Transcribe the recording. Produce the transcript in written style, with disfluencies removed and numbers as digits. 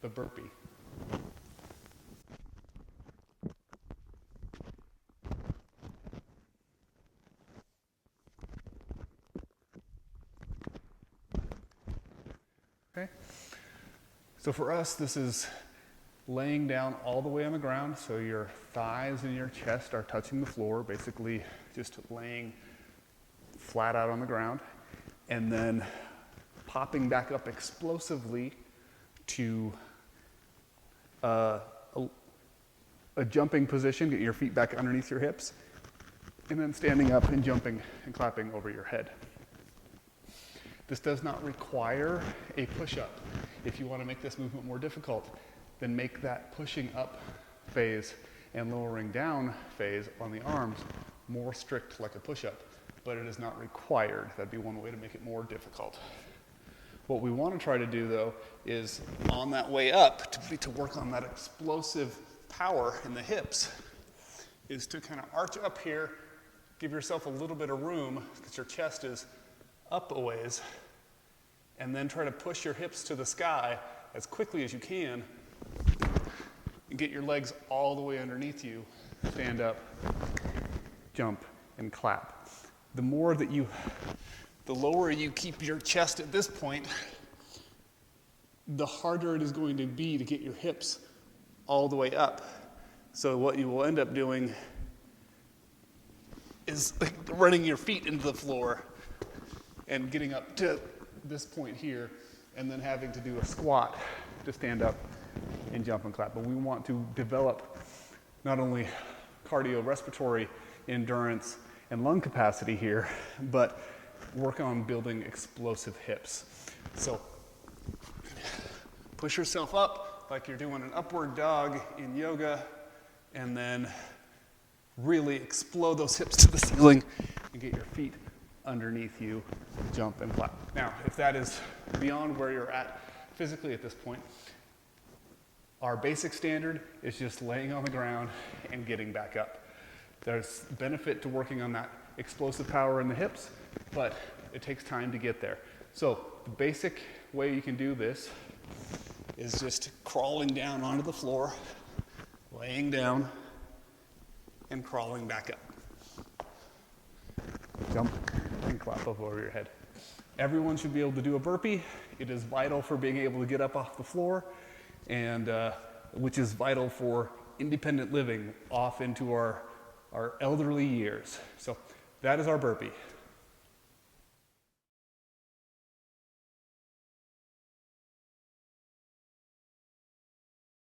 the burpee. Okay, so for us, this is laying down all the way on the ground, so your thighs and your chest are touching the floor, basically just laying flat out on the ground, and then popping back up explosively to a jumping position, get your feet back underneath your hips, and then standing up and jumping and clapping over your head. This does not require a push-up. If you want to make this movement more difficult, then make that pushing up phase and lowering down phase on the arms more strict like a push-up, but it is not required. That'd be one way to make it more difficult. What we want to try to do though is on that way up to work on that explosive power in the hips is to kind of arch up here, give yourself a little bit of room because your chest is up a ways, and then try to push your hips to the sky as quickly as you can and get your legs all the way underneath you, stand up, jump, and clap. The lower you keep your chest at this point, the harder it is going to be to get your hips all the way up. So what you will end up doing is like running your feet into the floor and getting up to this point here, and then having to do a squat to stand up and jump and clap. But we want to develop not only cardiorespiratory endurance and lung capacity here, but work on building explosive hips. So push yourself up like you're doing an upward dog in yoga, and then really explode those hips to the ceiling and get your feet underneath you, jump and clap. Now, if that is beyond where you're at physically at this point, our basic standard is just laying on the ground and getting back up. There's benefit to working on that explosive power in the hips, but it takes time to get there. So the basic way you can do this is just crawling down onto the floor, laying down, and crawling back up. Jump and clap up over your head. Everyone should be able to do a burpee. It is vital for being able to get up off the floor, and which is vital for independent living off into our elderly years. So that is our burpee.